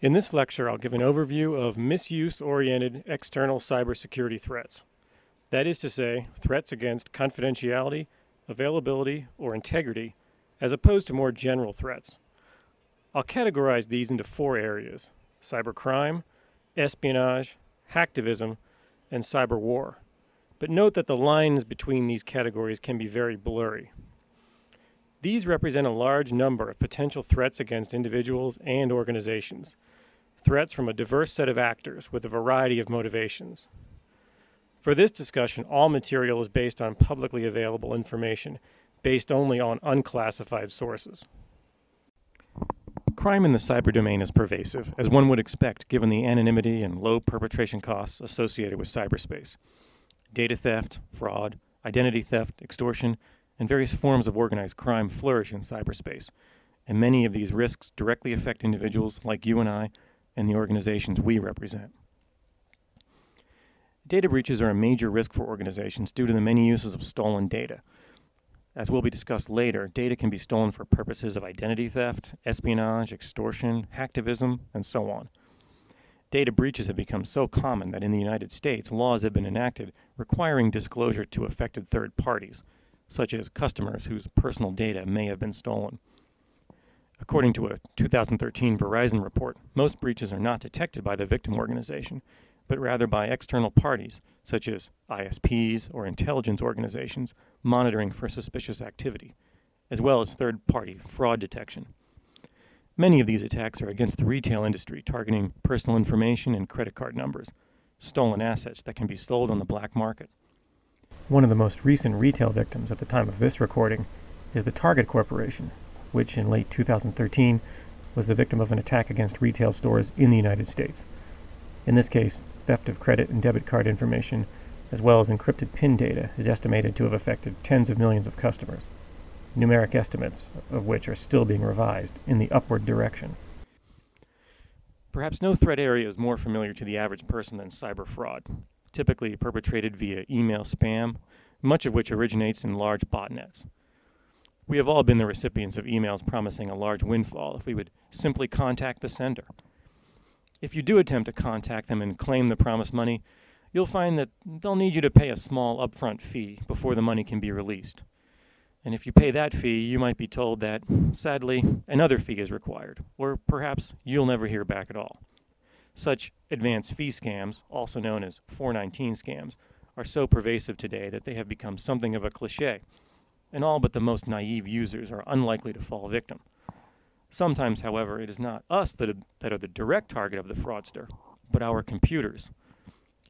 In this lecture, I'll give an overview of misuse-oriented external cybersecurity threats. That is to say, threats against confidentiality, availability, or integrity, as opposed to more general threats. I'll categorize these into four areas: cybercrime, espionage, hacktivism, and cyber war. But note that the lines between these categories can be very blurry. These represent a large number of potential threats against individuals and organizations. Threats from a diverse set of actors with a variety of motivations. For this discussion, all material is based on publicly available information, based only on unclassified sources. Crime in the cyber domain is pervasive, as one would expect given the anonymity and low perpetration costs associated with cyberspace. Data theft, fraud, identity theft, extortion, and various forms of organized crime flourish in cyberspace, and many of these risks directly affect individuals like you and I and the organizations we represent. Data breaches are a major risk for organizations due to the many uses of stolen data. As will be discussed later, data can be stolen for purposes of identity theft, espionage, extortion, hacktivism, and so on. Data breaches have become so common that in the United States, laws have been enacted requiring disclosure to affected third parties, such as customers whose personal data may have been stolen. According to a 2013 Verizon report, most breaches are not detected by the victim organization, but rather by external parties, such as ISPs or intelligence organizations monitoring for suspicious activity, as well as third-party fraud detection. Many of these attacks are against the retail industry, targeting personal information and credit card numbers, stolen assets that can be sold on the black market. One of the most recent retail victims at the time of this recording is the Target Corporation, which in late 2013 was the victim of an attack against retail stores in the United States. In this case, theft of credit and debit card information, as well as encrypted PIN data, is estimated to have affected tens of millions of customers, numeric estimates of which are still being revised in the upward direction. Perhaps no threat area is more familiar to the average person than cyber fraud, typically perpetrated via email spam, much of which originates in large botnets. We have all been the recipients of emails promising a large windfall if we would simply contact the sender. If you do attempt to contact them and claim the promised money, you'll find that they'll need you to pay a small upfront fee before the money can be released. And if you pay that fee, you might be told that, sadly, another fee is required, or perhaps you'll never hear back at all. Such advance fee scams, also known as 419 scams, are so pervasive today that they have become something of a cliché, and all but the most naive users are unlikely to fall victim. Sometimes, however, it is not us that are the direct target of the fraudster, but our computers.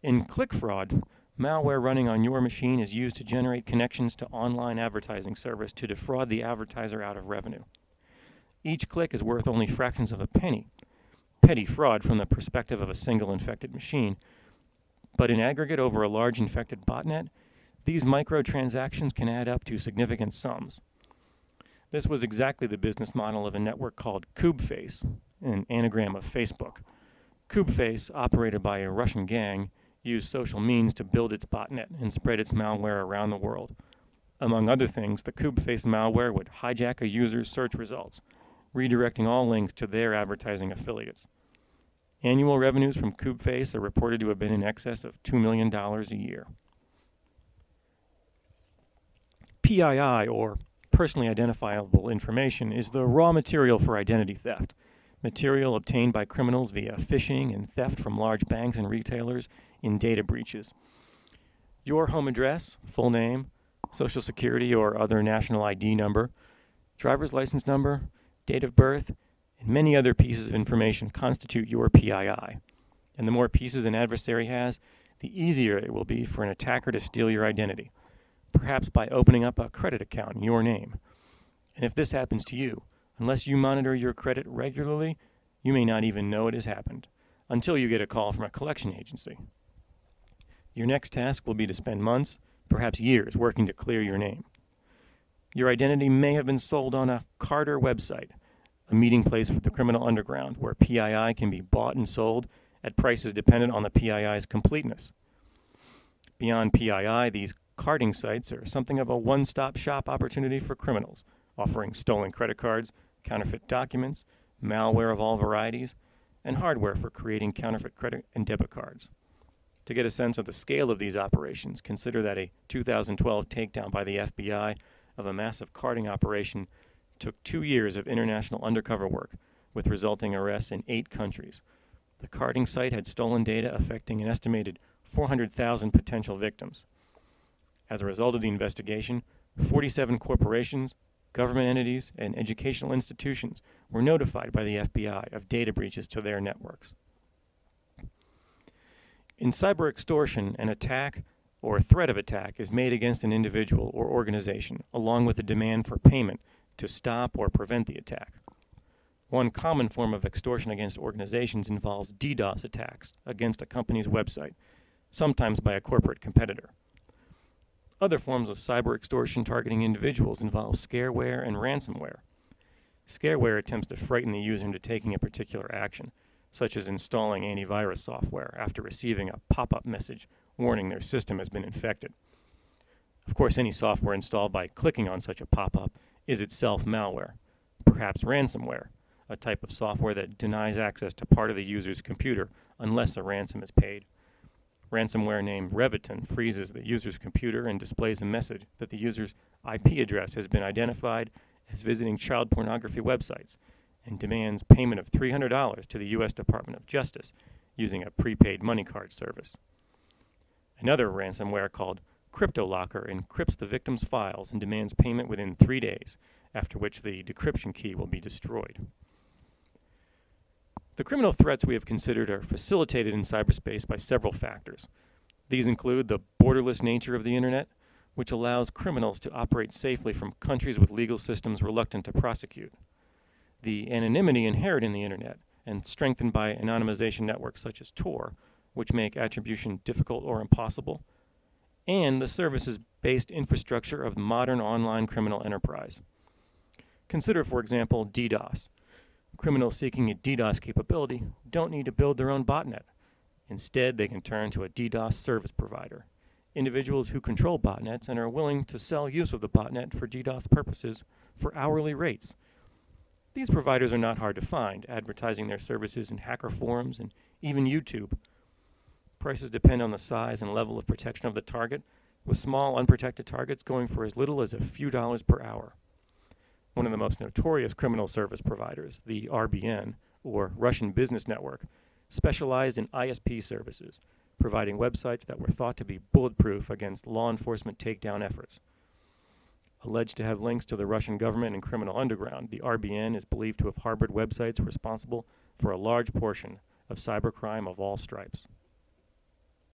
In click fraud, malware running on your machine is used to generate connections to online advertising servers to defraud the advertiser out of revenue. Each click is worth only fractions of a penny. Petty fraud from the perspective of a single infected machine, but in aggregate over a large infected botnet, these microtransactions can add up to significant sums. This was exactly the business model of a network called KubeFace, an anagram of Facebook. KubeFace, operated by a Russian gang, used social means to build its botnet and spread its malware around the world. Among other things, the KubeFace malware would hijack a user's search results, redirecting all links to their advertising affiliates. Annual revenues from KubeFace are reported to have been in excess of $2 million a year. PII, or personally identifiable information, is the raw material for identity theft, material obtained by criminals via phishing and theft from large banks and retailers in data breaches. Your home address, full name, social security or other national ID number, driver's license number, date of birth, and many other pieces of information constitute your PII. And the more pieces an adversary has, the easier it will be for an attacker to steal your identity, perhaps by opening up a credit account in your name. And if this happens to you, unless you monitor your credit regularly, you may not even know it has happened, until you get a call from a collection agency. Your next task will be to spend months, perhaps years, working to clear your name. Your identity may have been sold on a Carter website, a meeting place for the criminal underground, where PII can be bought and sold at prices dependent on the PII's completeness. Beyond PII, these carding sites are something of a one-stop shop opportunity for criminals, offering stolen credit cards, counterfeit documents, malware of all varieties, and hardware for creating counterfeit credit and debit cards. To get a sense of the scale of these operations, consider that a 2012 takedown by the FBI of a massive carding operation took 2 years of international undercover work, with resulting arrests in 8 countries. The carding site had stolen data affecting an estimated 400,000 potential victims. As a result of the investigation, 47 corporations, government entities, and educational institutions were notified by the FBI of data breaches to their networks. In cyber extortion, an attack or threat of attack is made against an individual or organization, along with a demand for payment to stop or prevent the attack. One common form of extortion against organizations involves DDoS attacks against a company's website, sometimes by a corporate competitor. Other forms of cyber extortion targeting individuals involve scareware and ransomware. Scareware attempts to frighten the user into taking a particular action, such as installing antivirus software after receiving a pop-up message warning their system has been infected. Of course, any software installed by clicking on such a pop-up is itself malware, perhaps ransomware, a type of software that denies access to part of the user's computer unless a ransom is paid. Ransomware named Reviton freezes the user's computer and displays a message that the user's IP address has been identified as visiting child pornography websites and demands payment of $300 to the U.S. Department of Justice using a prepaid money card service. Another ransomware called CryptoLocker encrypts the victim's files and demands payment within 3 days, after which the decryption key will be destroyed. The criminal threats we have considered are facilitated in cyberspace by several factors. These include the borderless nature of the Internet, which allows criminals to operate safely from countries with legal systems reluctant to prosecute. The anonymity inherent in the Internet and strengthened by anonymization networks such as Tor, which make attribution difficult or impossible, and the services-based infrastructure of the modern online criminal enterprise. Consider, for example, DDoS. Criminals seeking a DDoS capability don't need to build their own botnet. Instead, they can turn to a DDoS service provider, individuals who control botnets and are willing to sell use of the botnet for DDoS purposes for hourly rates. These providers are not hard to find, advertising their services in hacker forums and even YouTube. Prices depend on the size and level of protection of the target, with small unprotected targets going for as little as a few dollars per hour. One of the most notorious criminal service providers, the RBN, or Russian Business Network, specialized in ISP services, providing websites that were thought to be bulletproof against law enforcement takedown efforts. Alleged to have links to the Russian government and criminal underground, the RBN is believed to have harbored websites responsible for a large portion of cybercrime of all stripes.